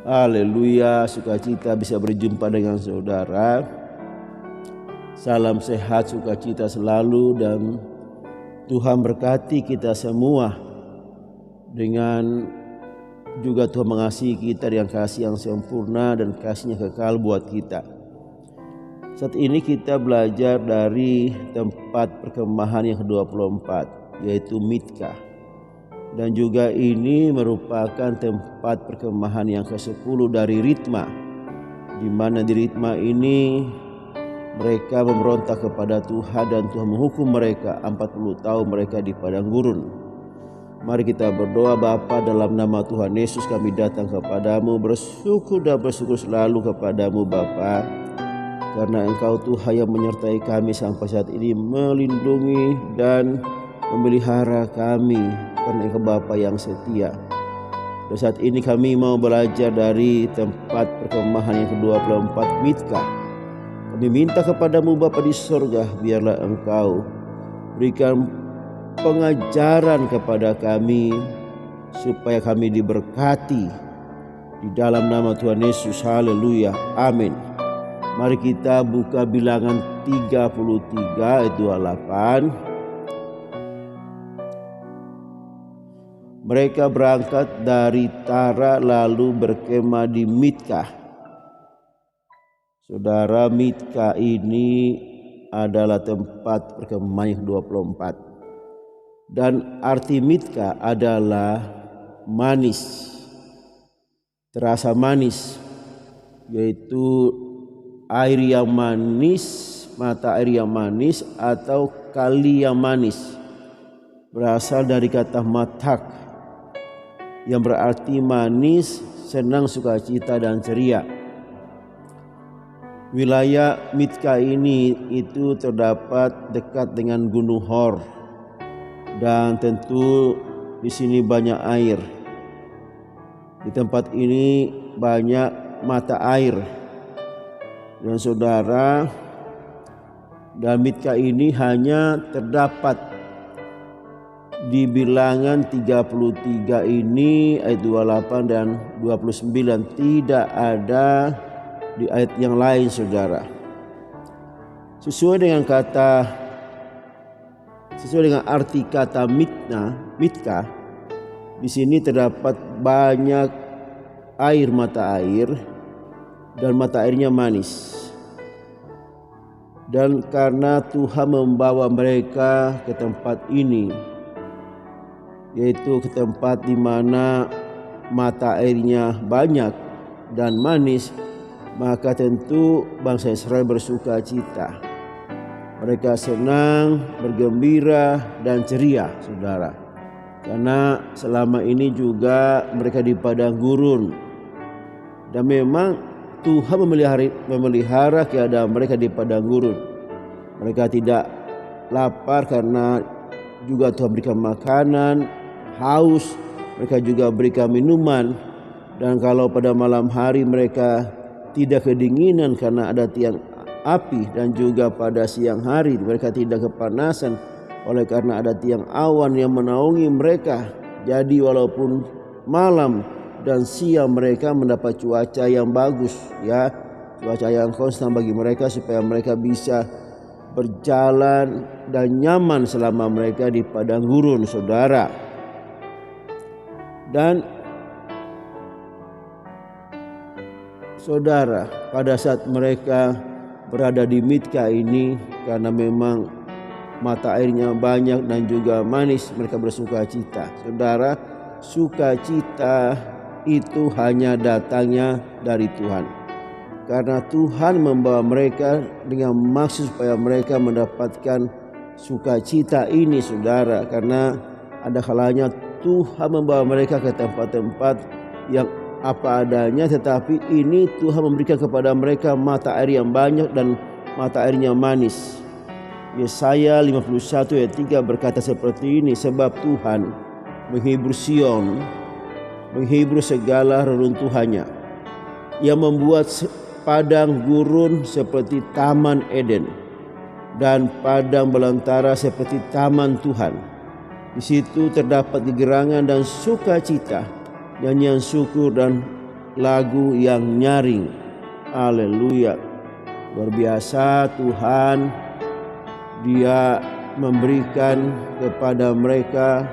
Haleluya, sukacita bisa berjumpa dengan saudara. Salam sehat, sukacita selalu, dan Tuhan berkati kita semua. Dengan juga Tuhan mengasihi kita dengan kasih yang sempurna dan kasih-Nya kekal buat kita. Saat ini kita belajar dari tempat perkemahan yang ke-24, yaitu Mizka. Dan juga ini merupakan tempat perkemahan yang ke-10 dari Ritma, di mana di Ritma ini mereka memberontak kepada Tuhan dan Tuhan menghukum mereka 40 tahun mereka di padang gurun. Mari kita berdoa. Bapa, dalam nama Tuhan Yesus kami datang kepadamu, bersyukur dan bersyukur selalu kepadamu Bapa, karena Engkau Tuhan yang menyertai kami sampai saat ini, melindungi dan memelihara kami, karena Engkau Bapa yang setia. Dan saat ini kami mau belajar dari tempat perkemahan yang ke-24 Mizka. Kami minta kepadamu Bapa di sorga, biarlah Engkau berikan pengajaran kepada kami, supaya kami diberkati di dalam nama Tuhan Yesus. Haleluya, amin. Mari kita buka Bilangan 33 ayat 28. Mereka berangkat dari Tara lalu berkemah di Mizka. Saudara, Mizka ini adalah tempat perkemahan yang 24. Dan arti Mizka adalah manis, terasa manis, yaitu air yang manis, mata air yang manis, atau kali yang manis. Berasal dari kata matak, yang berarti manis, senang, sukacita, dan ceria. Wilayah Mizka ini itu terdapat dekat dengan Gunung Hor, dan tentu di sini banyak air. Di tempat ini banyak mata air. Dan saudara, dan Mizka ini hanya terdapat di Bilangan 33 ini ayat 28 dan 29, tidak ada di ayat yang lain saudara. Sesuai dengan arti kata Mizka, di sini terdapat banyak air, mata air, dan mata airnya manis. Dan karena Tuhan membawa mereka ke tempat ini, yaitu ke tempat di mana mata airnya banyak dan manis, maka tentu bangsa Israel bersuka cita. Mereka senang, bergembira, dan ceria, saudara. Karena selama ini juga mereka di padang gurun. Dan memang Tuhan memelihara keadaan mereka di padang gurun. Mereka tidak lapar karena juga Tuhan berikan makanan, haus, mereka juga berikan minuman. Dan kalau pada malam hari mereka tidak kedinginan karena ada tiang api, dan juga pada siang hari mereka tidak kepanasan oleh karena ada tiang awan yang menaungi mereka. Jadi walaupun malam dan siang mereka mendapat cuaca yang bagus, ya, cuaca yang konstan bagi mereka, supaya mereka bisa berjalan dan nyaman selama mereka di padang gurun, saudara. Dan saudara, pada saat mereka berada di Mizka ini, karena memang mata airnya banyak dan juga manis, mereka bersuka cita. Saudara, sukacita itu hanya datangnya dari Tuhan. Karena Tuhan membawa mereka dengan maksud supaya mereka mendapatkan sukacita ini, saudara. Karena ada kalanya Tuhan membawa mereka ke tempat-tempat yang apa adanya, tetapi ini Tuhan memberikan kepada mereka mata air yang banyak dan mata airnya manis. Yesaya 51 ayat 3 berkata seperti ini, sebab Tuhan menghibur Sion, menghibur segala reruntuhannya. Ia membuat padang gurun seperti taman Eden, dan padang belantara seperti taman Tuhan. Di situ terdapat gerangan dan sukacita, nyanyian syukur dan lagu yang nyaring. Haleluya. Luar biasa Tuhan, Dia memberikan kepada mereka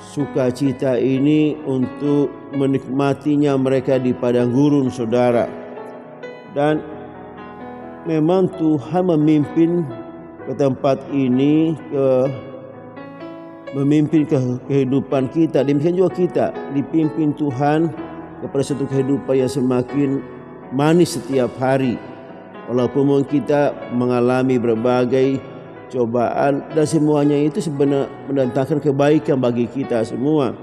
sukacita ini untuk menikmatinya mereka di padang gurun, saudara. Dan memang Tuhan memimpin ke tempat ini, memimpin ke kehidupan kita. Demikian juga kita dipimpin Tuhan kepada satu kehidupan yang semakin manis setiap hari. Walaupun kita mengalami berbagai cobaan, dan semuanya itu sebenarnya mendatangkan kebaikan bagi kita semua.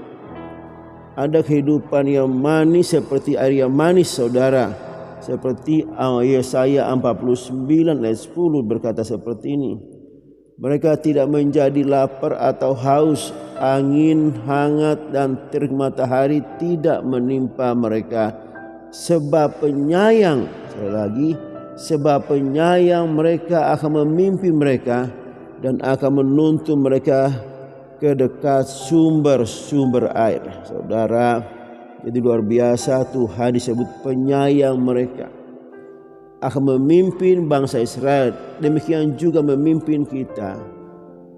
Ada kehidupan yang manis seperti air yang manis, saudara. Seperti Yesaya 49 ayat 10 berkata seperti ini. Mereka tidak menjadi lapar atau haus, angin hangat dan terik matahari tidak menimpa mereka. Sebab penyayang, sekali lagi, sebab penyayang mereka akan memimpin mereka dan akan menuntun mereka ke dekat sumber-sumber air. Saudara, jadi luar biasa Tuhan disebut penyayang mereka. Akan memimpin bangsa Israel, demikian juga memimpin kita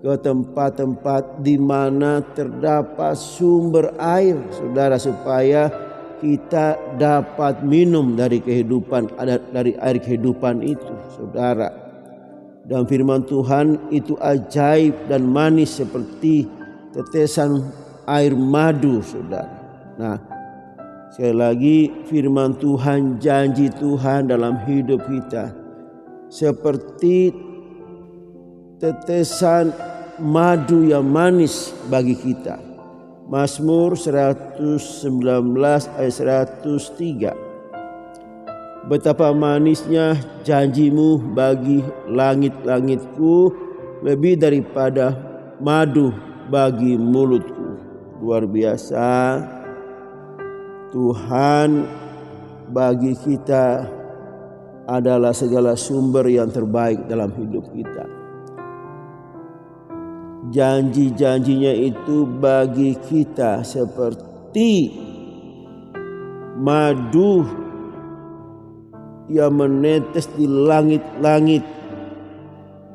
ke tempat-tempat di mana terdapat sumber air, saudara, supaya kita dapat minum dari kehidupan, dari air kehidupan itu, saudara. Dan firman Tuhan itu ajaib dan manis seperti tetesan air madu, saudara. Nah, sekali lagi firman Tuhan, janji Tuhan dalam hidup kita seperti tetesan madu yang manis bagi kita. Mazmur 119 ayat 103. Betapa manisnya janjimu bagi langit-langitku, lebih daripada madu bagi mulutku. Luar biasa Tuhan bagi kita adalah segala sumber yang terbaik dalam hidup kita. Janji-janjinya itu bagi kita seperti madu yang menetes di langit-langit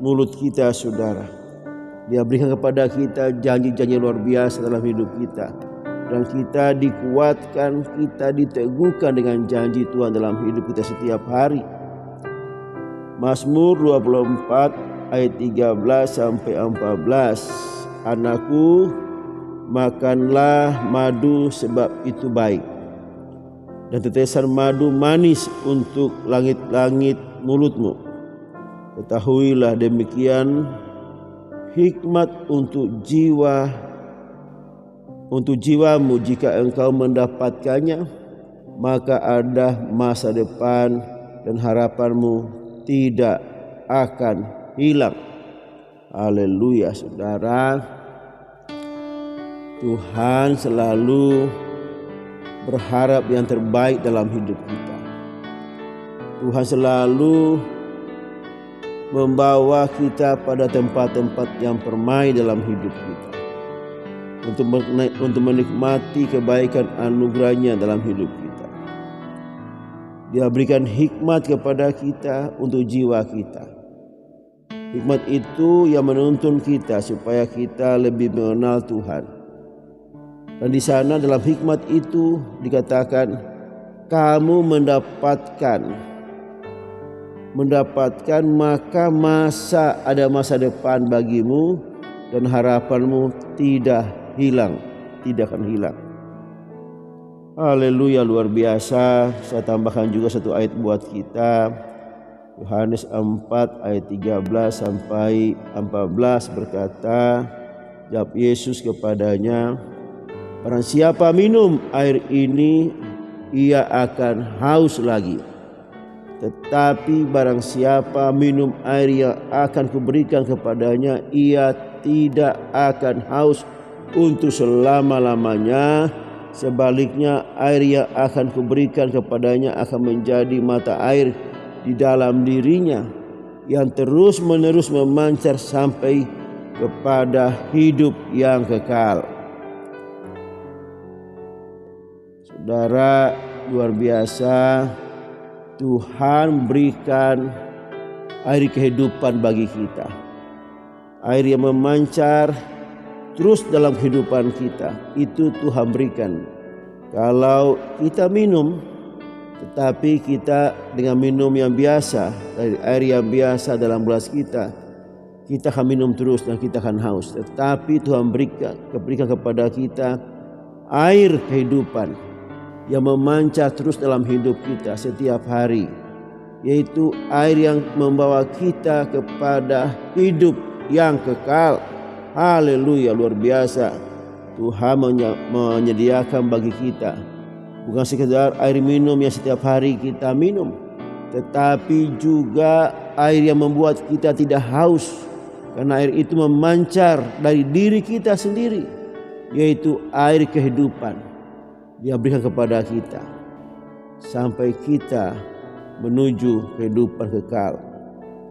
mulut kita, saudara. Dia berikan kepada kita janji-janji luar biasa dalam hidup kita. Dan kita dikuatkan, kita diteguhkan dengan janji Tuhan dalam hidup kita setiap hari. Mazmur 24 ayat 13 sampai 14. Anakku, makanlah madu sebab itu baik, dan tetesan madu manis untuk langit-langit mulutmu. Ketahuilah demikian, hikmat untuk jiwamu jika engkau mendapatkannya, maka ada masa depan dan harapanmu tidak akan hilang. Haleluya, saudara. Tuhan selalu berharap yang terbaik dalam hidup kita. Tuhan selalu membawa kita pada tempat-tempat yang permai dalam hidup kita, untuk menikmati kebaikan anugerahnya dalam hidup kita. Dia berikan hikmat kepada kita untuk jiwa kita. Hikmat itu yang menuntun kita supaya kita lebih mengenal Tuhan. Dan di sana dalam hikmat itu dikatakan, kamu mendapatkan maka ada masa depan bagimu dan harapanmu tidak akan hilang. Haleluya, luar biasa. Saya tambahkan juga satu ayat buat kita. Yohanes 4 ayat 13 sampai 14 berkata, jawab Yesus kepadanya, barang siapa minum air ini, ia akan haus lagi. Tetapi barang siapa minum air yang akan kuberikan kepadanya, ia tidak akan haus untuk selama-lamanya. Sebaliknya, air yang akan kuberikan kepadanya akan menjadi mata air di dalam dirinya, yang terus-menerus memancar sampai kepada hidup yang kekal. Saudara, luar biasa. Tuhan berikan air kehidupan bagi kita. Air yang memancar terus dalam kehidupan kita. Itu Tuhan berikan. Kalau kita minum, tetapi kita dengan minum yang biasa, dari air yang biasa dalam gelas kita akan minum terus dan kita akan haus. Tetapi Tuhan berikan kepada kita air kehidupan yang memancar terus dalam hidup kita setiap hari, yaitu air yang membawa kita kepada hidup yang kekal. Haleluya, luar biasa. Tuhan menyediakan bagi kita bukan sekedar air minum yang setiap hari kita minum, tetapi juga air yang membuat kita tidak haus, karena air itu memancar dari diri kita sendiri, yaitu air kehidupan Dia berikan kepada kita sampai kita menuju kehidupan kekal.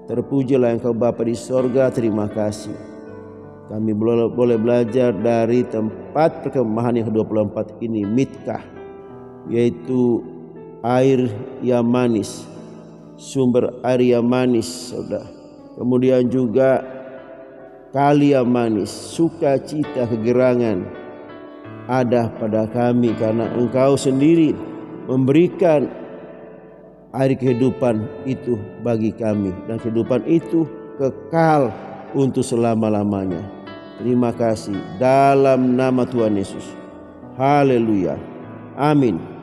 Terpujilah Engkau Bapa di sorga, terima kasih. Kami boleh belajar dari tempat perkemahan yang ke-24 ini, Mitkah, yaitu air yang manis, sumber air yang manis, saudara. Kemudian juga kali yang manis, sukacita, kegerangan ada pada kami karena Engkau sendiri memberikan air kehidupan itu bagi kami, dan kehidupan itu kekal untuk selama-lamanya. Terima kasih dalam nama Tuhan Yesus. Haleluya. Amin.